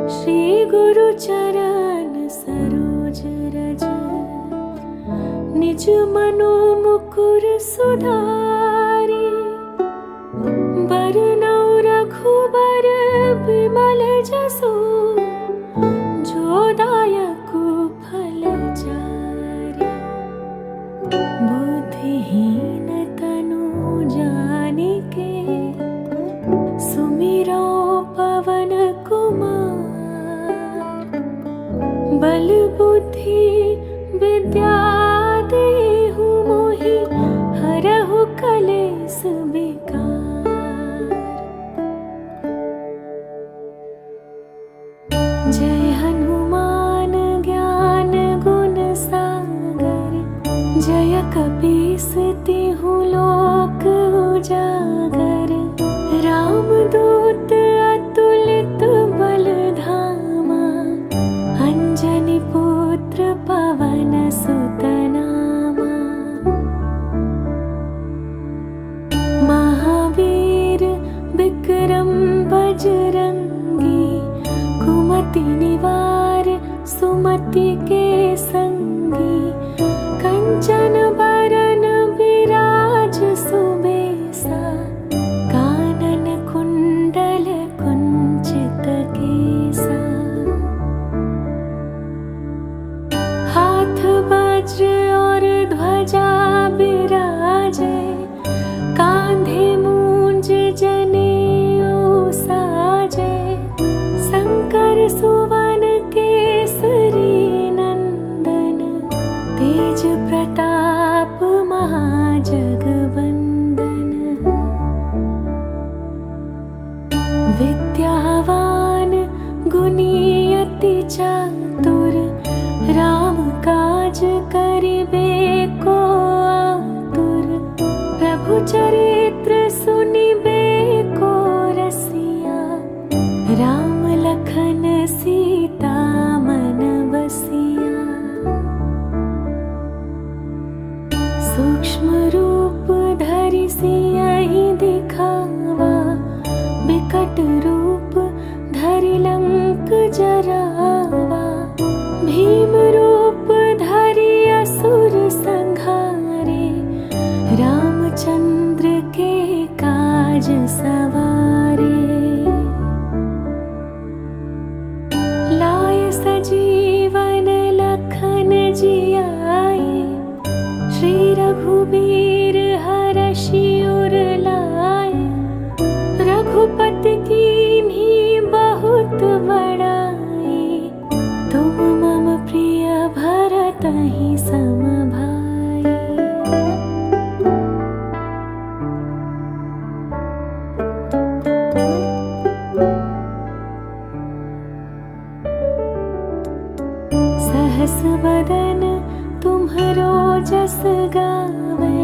श्री गुरु चरण सरोज रज, निज मनो मुकुर सुधारी। बरनौ रघुबर बिमल जसु, जो दायक फल चारि। बुद्धिहीन तनु जानिके, सुमिरौ पवन कुमार। बल बुद्धि विद्या देहु मोहि, हरहु कलेस विकार। जय हनुमान ज्ञान गुण सागर, जय कपीस तिहु लोक उजागर। रामदूत अतुलित बल धामा, अंजनी पुत्र पवन सुत नामा। महावीर विक्रम बजरंगी, कुमति निवार सुमति के संगी। कंचन बरन विराज सुबेसा, कानन कुंडल कुंचित केसा। हाथ वज्र और ध्वजा बिराजे, कांधे मूंज जनेऊ साजे। शंकर सुवन केसरी नंदन, तेज प्रताप महाजगवंदन। विद्यावान गुणी अति चातुर, राम काज करिबे को आतुर। प्रभु चरित्र सुनिबे को रसिया, राम लखन सीता मन बसिया। सूक्ष्म रूप धरि सियहि दिखावा, बिकट रूप धरि लंक जरावा। भीम रूप धरि असुर संहारे, रामचंद्र के काज सवारे। लाय सजीवन लखन जियाए, श्री रघुबीर हरषि उर लाए। रघुपति कीन्ही बहुत बड़ाई, तुम मम प्रिय भरतहि सम भाई। सहस बदन तुम्हरो जस गावे,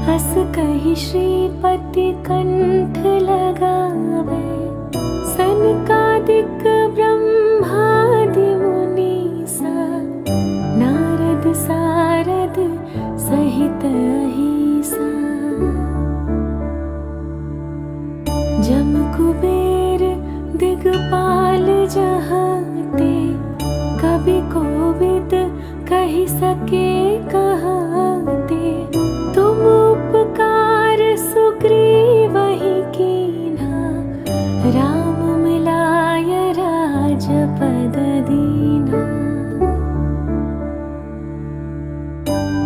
हस कहि श्रीपति कंठ लगावे। सनकादिक ब्रह्मादि मुनीसा, नारद सारद सहित अहिसा। जम कुबेर दिगपाल जहाते, कवि कोविद कहि सके कहाते। तुम उपकार सुग्रीवहि कीन्हा, राम मिलाय राजपद दीन्हा।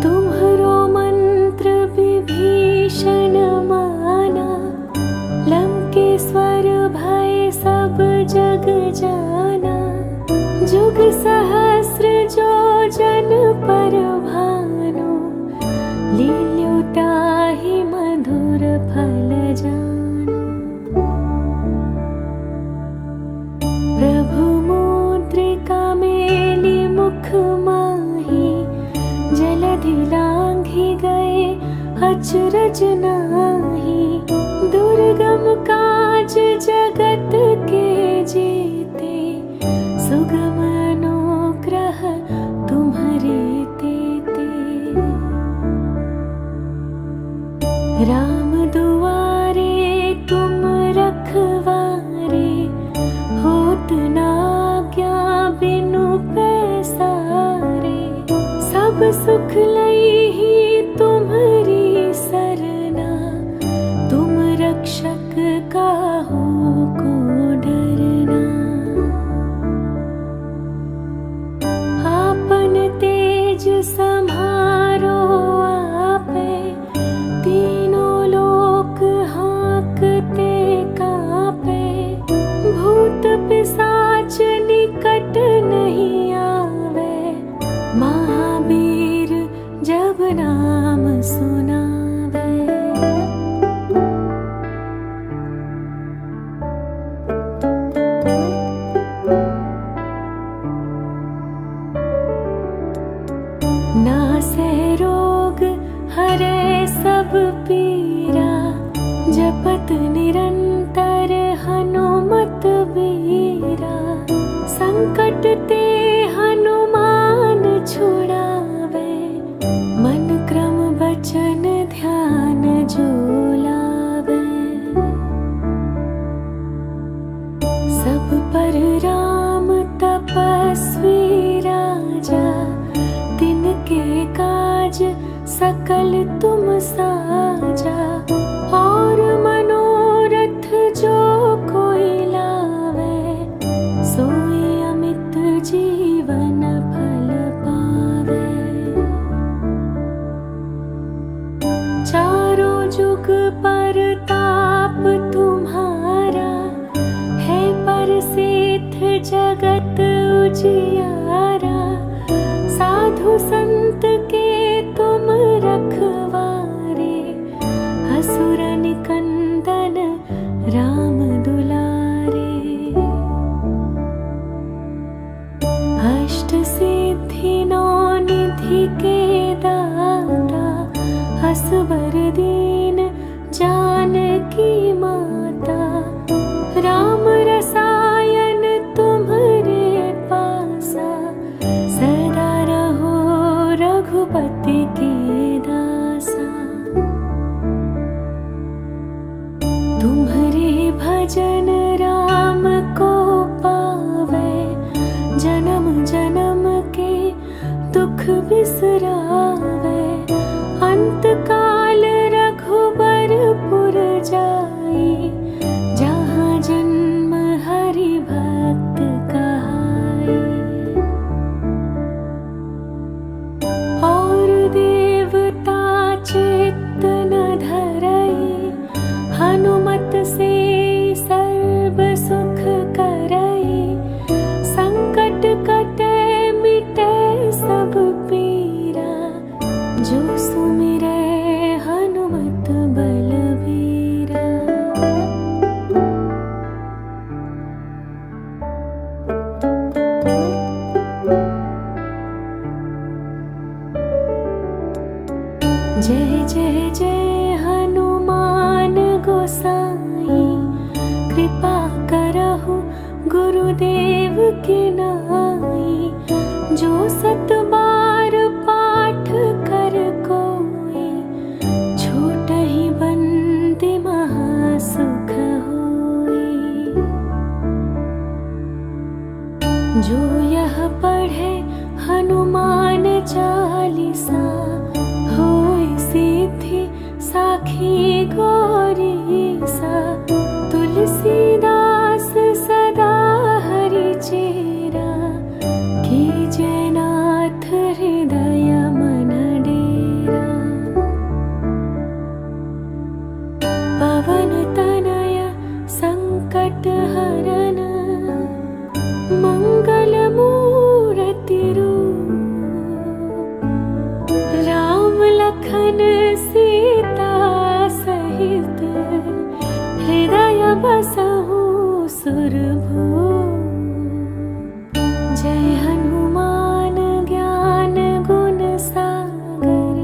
तुम्हरो मंत्र विभीषण माना, लंकेश्वर भय सब जग जाना। जुग सहस्र जो जन पर भानु, लील्यो ताहि मधुर फल जानु। प्रभु मुद्रिका मेली मुख माही, जलधि लांघि गए अचरज नाही। दुर्गम काज जगत के जेते, सुगम अनुग्रह तुम्हरे तेते। राम दुआरे तुम रखवारे, होत ना सुख लई ही तुम्हारी सरना, तुम रक्षक काहू को डरना। आपन तेज सम्हारो आपे, तीनों लोक हाँकते कापे। भूत पिशाच निकट नहीं आवे, महावीर जब नाम सुनावे। नासे रोग हरे सब पीरा, जपत निरंतर हनुमत बीरा। संकट ते हनुमान छुड़ावे, मन क्रम वचन ध्यान जो लावे। सब पर राम तपस्वी राजा, तिनके काज सकल तुम साजा। और मनोरथ जो कोई लावे, सोई अमित जीवन फल पावे। चारों जुग परताप तुम्हारा, है प्रसिद्ध जगत उजियारा। साधु संत के तुम रखवारे, असुर निकंदन राम दुलारे। अष्ट सिद्धि नौ निधि के दाता, असवर दीन जानकी माता। राम रसायन तुम्हारे पासा, सदा रहो रघुपति के दासा। तुम्हारे भजन राम को पावे, जन्म जन्म के दुख बिसरावे। अंत काल रघुबरपुर जाई, जहाँ जन्म हरि भक्त कहाई। और देवता चित्त न धरई, हनुमत से सर्व सुख करई। संकट कटे मिटे सब पीरा, जो सुमिरै हनुमत बलबीरा। जय जय जय हनुमान गोसाई, कृपा करहु गुरुदेव के नाई। जो सत बार पाठ कर कोई, छूटहि बंदी महासुख होई। जो यह पढ़े हनुमान चालीसा, होय सिद्धि साखी गौरीसा। तुलसीदास सदा हरि चेरा, कीजय नाथ हृदय मन डेरा। पवन तनय संकट हरन, मंगल मूर्ति रूप। राम लखन सीता सहित, हृदय बसहु सुरभूप। जय हनुमान ज्ञान गुण सागर,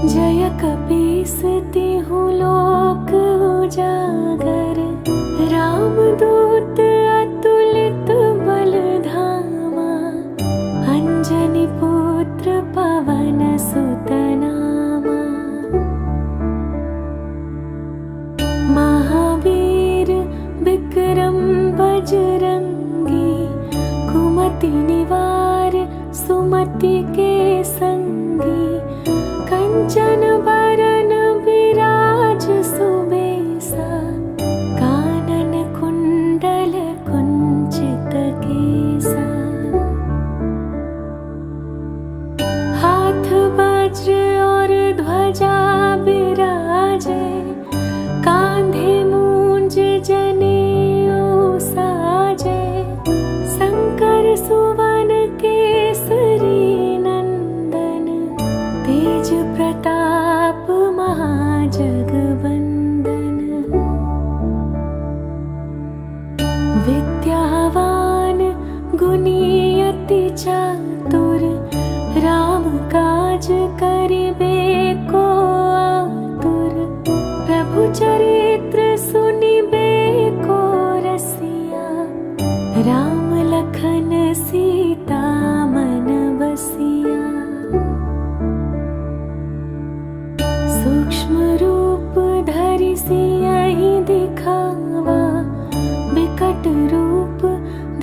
जय कपीस तिहु लोक उजागर। रामदूत अतुलित बल धामा, अंजनी पुत्र पवन सुत नामा। महावीर विक्रम बजरंगी, कुमति निवार सुमति के संगी। कंचन बरन विराज सुबेसा, कानन कुंडल कुंचित केसा। हाथ वज्र और ध्वजा विराजे, कांधे मूंज जनेऊ साजे। शंकर सुवन केसरी नंदन, तेज प्रताप महाजगवंदन। विद्यावान गुणी अति चातुर, राम काज करिबे को आतुर। प्रभु चरित्र सुनिबे को रसिया, राम लखन सीता मन बसिया। सूक्ष्म रूप धरि सियहि दिखावा, विकट रूप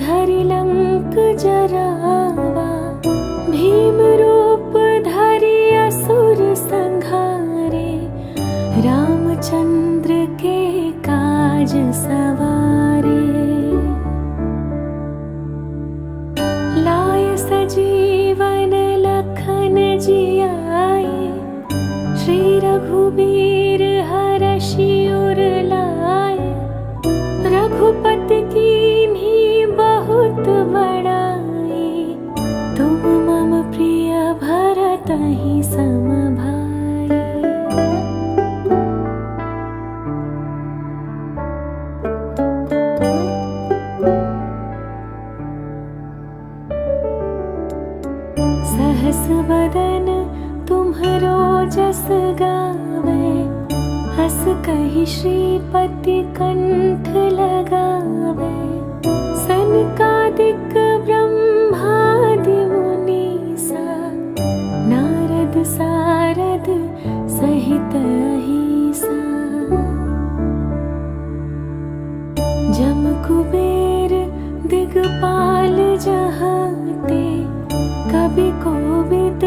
धरि लंक जरावा। भीम रूप धरि असुर संहारे, रामचंद्र के काज सवारे। लाय सजीवन लखन जियाए, श्री रघुबीर हरषि उर लाए। रघुपति कीन्ही बहुत बड़ाई, तुम मम प्रिय भरतहि सम भाई। सहस बदन तुम्हरो जस गावे, हस कहि श्रीपति कंठ लगावे। सनकादिक ब्रह्मादि मुनीसा, नारद सारद सहित अहिसा। जम कुबेर दिगपाल जहाते, कवि कोविद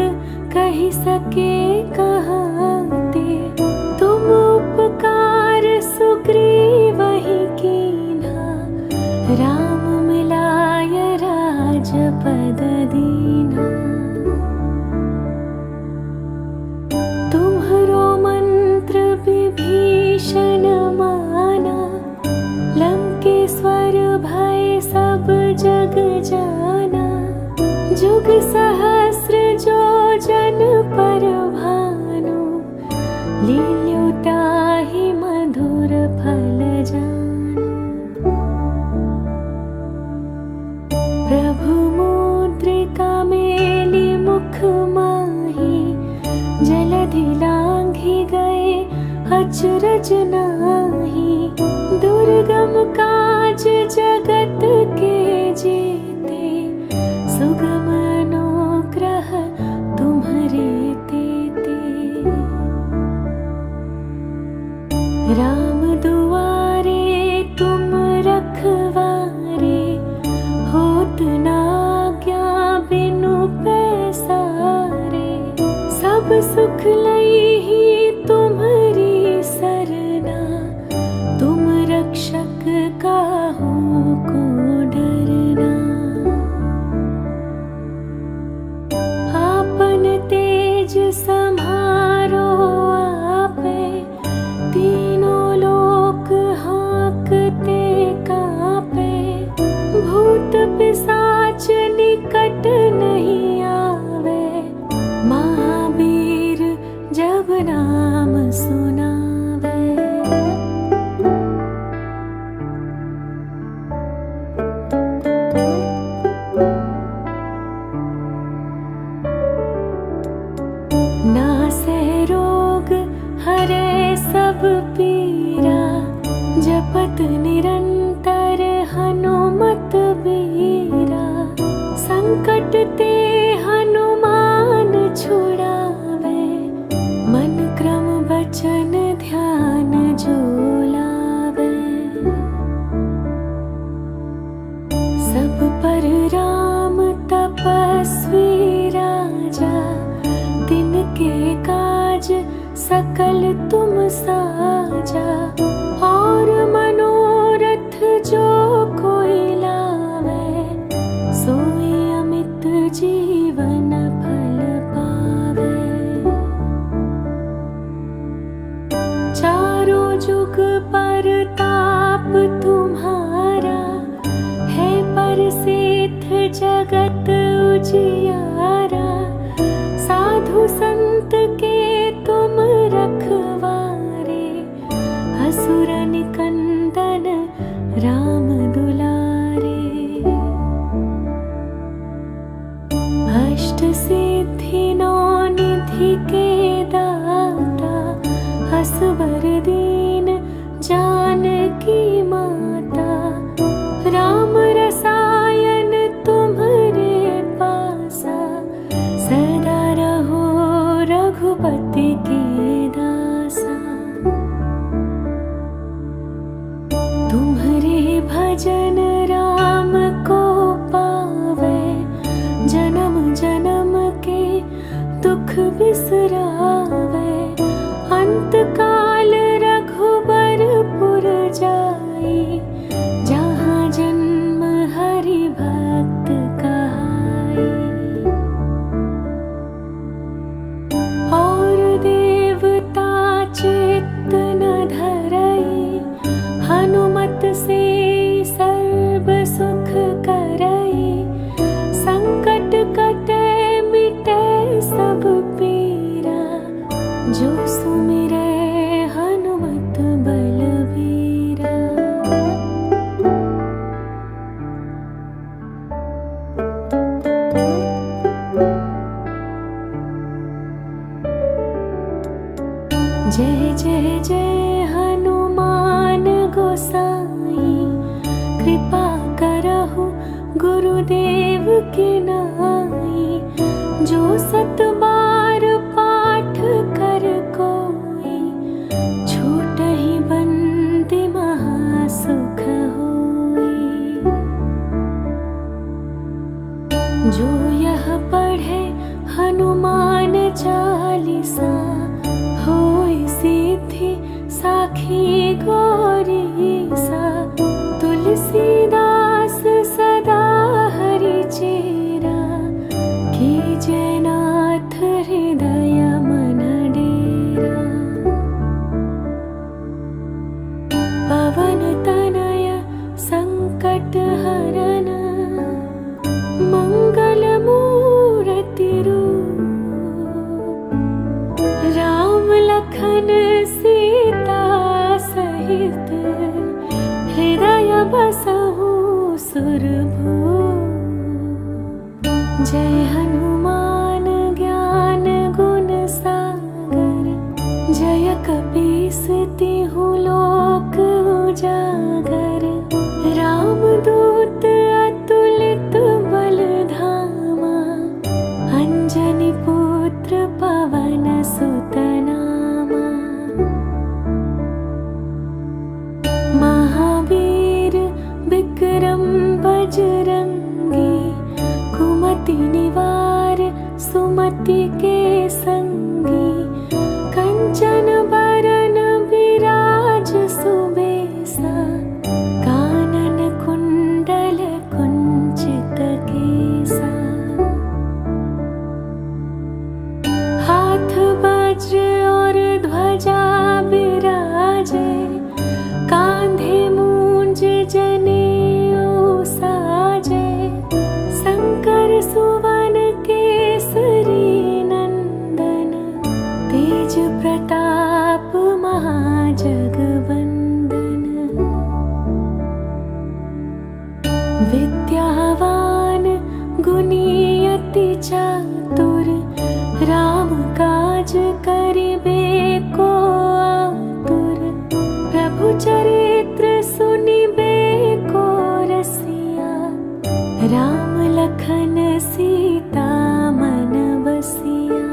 कहि सके कहाते। तुम उपकार सुग्रीवहि कीन्हा, राम मिलाय राजपद दीन्हा। तुम्हरो मंत्र विभीषण माना, लंकेश्वर भय सब जग जाना। जुग सहस्र जो जन पर भानु, लील्यो ताहि मधुर फल जानु। प्रभु मुद्रिका मेलि मुख माहि, जलधि लांघि गए अचरज नाही। दुर्गम काज जगत के जेते, सुगम अनुग्रह तुम्हरे तेते। राम दुआरे तुम रखवारे, होत न आज्ञा बिनु पैसारे। सब सुख लइहि तुम्हरी सरना, तुम रक्षक काहू को डरना। आपन तेज सम्हारो आपे, तीनों लोक हाँकते कापे। भूत पिशाच निकट नहीं आवे, महावीर जब नाम सुनावे। नासै रोग हरै सब पीरा, जपत निरंतर हनुमत बीरा। संकट ते हनुमान छुड़ावे, मन क्रम बचन ध्यान जो लावे। सब पर राम तपस्वी राजा, तिनके काज सकल तुम साजा, और मनोरथ जो कोई लावे, सोई अमित जीवन फल पावे। चारों जुग पर ताप तुम्हारा, है परसिद्ध जगत उजियारा। साधु संत के तुम रखवारे, असुर निकंदन राम दुलारे। अष्ट सिद्धि नौ निधि के दाता, असवर दीन जानकी माता। राम रसायन तुम्हारे पासा, सदा रहो रघुपति के दासा। तुम्हारे भजन राम को पावे, जन्म जन्म के दुख बिसरावे। अंत काल रघुबरपुर जाई, जहाँ जन्म हरि भक्त कहाई। और देवता चित्त न धरई, हनुमत से सर्व सुख करई। संकट कटे मिटे सब पीरा, जो सुमिरै हनुमत बलबीरा। जय जय जय हनुमान गोसाई, कृपा करहु गुरुदेव की नाई। जो सत बार पाठ कर कोई, छूटहि बंदी महासुख होई। जो यह पढ़े हनुमान चालीसा, होई सिद्धि साखी गौरीसा। तुलसीदास सदा हरि चेरा, कीजय नाथ हृदय मन डेरा। पवन तनय संकट हरन, मंगल मूर्ति रूप। राम लखन सीता सहित, हृदय बसहु सुरभूप। जय हनुमान ज्ञान गुण सागर, जय कपीस तिहु लोक उजागर। रामदूत अतुलित बल धामा, अंजनी पुत्र पवन सुत नामा। महावीर विक्रम बजरंगी, कुमति निवार सुमति के संगी। कंचन बरन विराज सुबेसा, कानन कुंडल कुंचित केसा। हाथ वज्र और ध्वजा विराजे, कांधे मूंज जनेऊ साजे। शंकर सुवन केसरी नंदन, तेज प्रताप महाजगवंदन। विद्यावान गुणी अति चातुर, राम काज करिबे को आतुर। प्रभु चरित्र सुनिबे को रसिया, राम लखन सीता मन बसिया।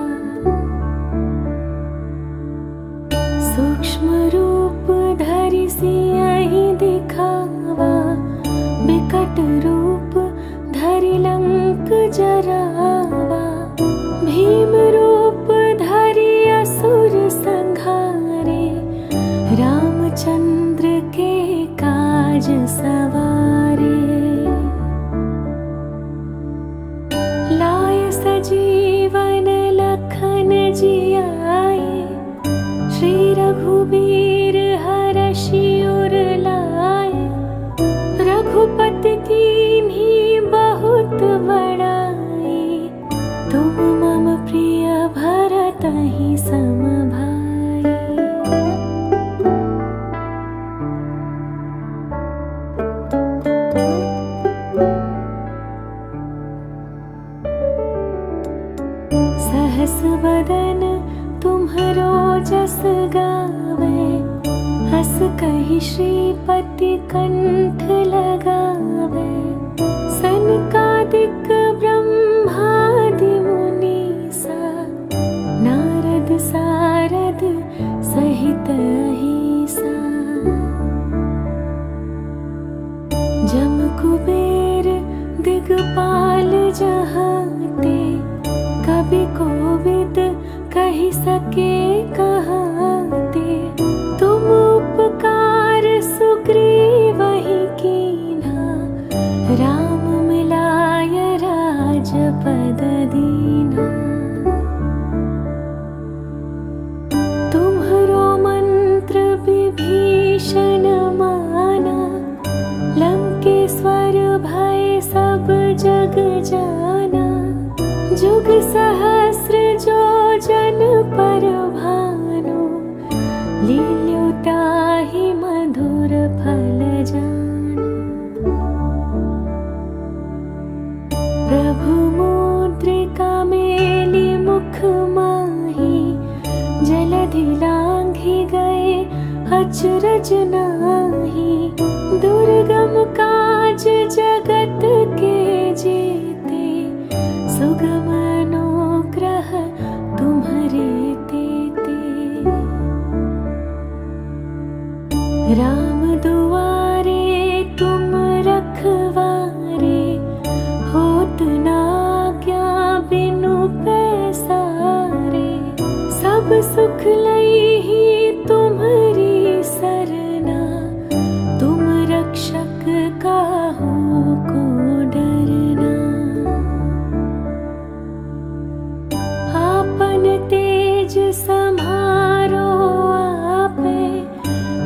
सूक्ष्म रूप धरि सियहि दिखावा, बिकट रूप धरि लंक जरावा। भीम रूप धरि असुर संग चंद्र के काज सवारे, लाय सजीवन लखन जियाए, श्री रघुबीर हरषि उर लाए, रघुपति कीन्ही बहुत बड़ाई, तुम मम प्रिय भरतहि सम भाई। सहस बदन तुम्हरो जस गावे, हस कहि श्रीपति कंठ लगावे, सनकादिक ब्रह्मादि मुनीसा, नारद सारद सहित अहिसा, जम कुबेर दिगपाल जहाते, कवि कोविद कहि सके कहाते, तुम उपकार सुग्रीवहि कीन्हा, राम मिलाय राजपद दीन्हा। तुम्हरो मंत्र विभीषण माना, लंकेश्वर भय सब जग जाना, जुग सहस्र जो जन पर भानु, लील्यु ताहि मधुर फल जानु। प्रभु मुद्रिका मेली मुख माही, जलधि लांघि गए अचरज नाही, दुर्गम काज जगत के जेते, सुगम अनुग्रह तुम्हरे तेते। राम दुआरे तुम रखवारे, होत न आज्ञा बिनु पैसारे, सब सुख लइहि तुम्हरी सरना, तुम रक्षक काहू को डरना। आपन तेज सम्हारो आपे,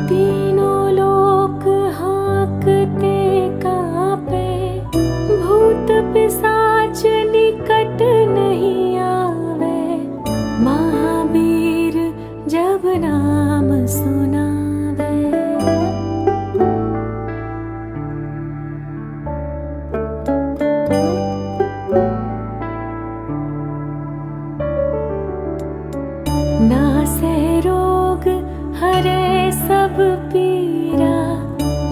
तीनों लोक हाँकते कापे, भूत पिशाच निकट नहीं आवे, महावीर जब नाम सुनावे। नासै रोग हरै सब पीरा,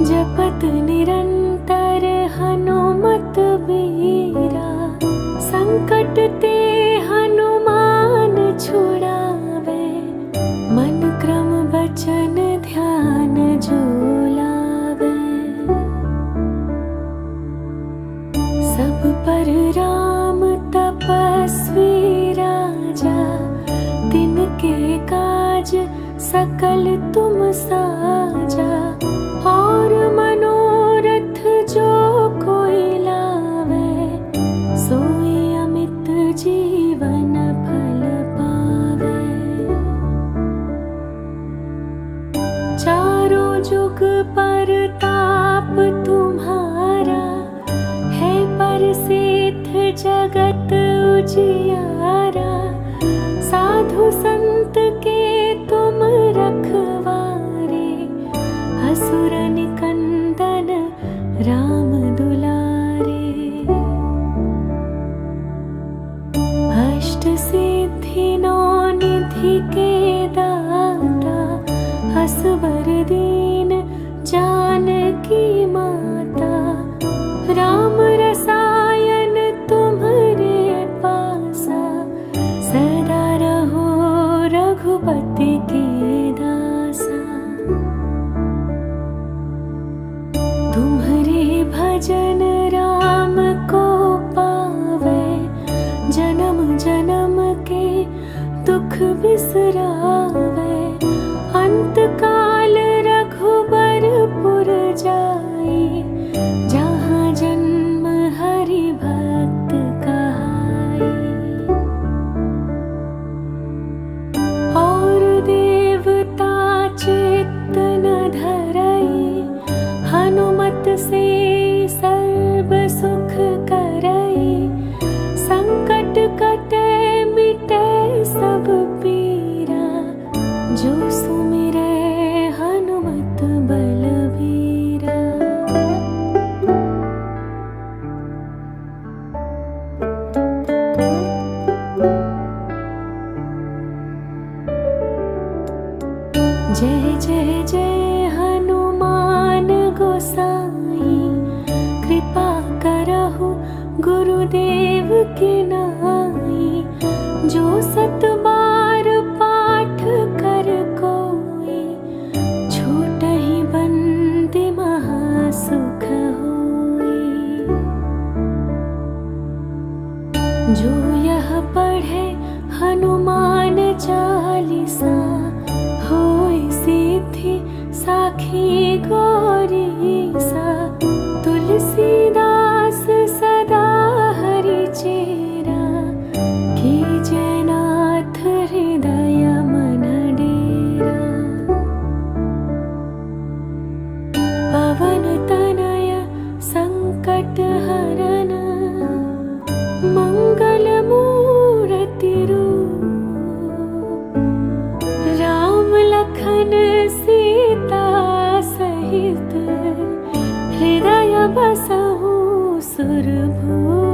जपत निरंतर हनुमत बीरा, संकट ते हनुमान छुड़ावे, मन क्रम वचन ध्यान जो लावे। सब पर राम तपस्वी राजा, तिनके काज सकल तुम साजा, और मनोरथ जो कोई लावे, सोई अमित जीवन फल पावे। चारों जुग परताप तुम्हारा, है प्रसिद्ध जगत उजियारा, साधु संत के तुम रखवारे, असुर निकंदन राम दुलारे। अष्ट सिद्धि नौ निधि के दाता, असबर दीन जानकी माता, राम रसायन तुम्हरे पासा, सदा रहो रघुपति के दासा। तुम्हरे भजन राम को पावे, जन्म जन्म के दुख बिसरावे, अंत काल रघु गुरुदेव की नाई, जो 7 बार पाठ कर कोई, छूटहि बंदी महासुख होई। जो यह पढ़े हनुमान चालीसा, होय सिद्धि साखी गौरीसा। तुलसीदास सदा हरि चेरा, कीजे नाथ हृदय मन डेरा। पवन तनय संकट हरन, मंगल मूर्ति रूप। राम लखन सीता सहित, हृदय बसहु सुरभूप।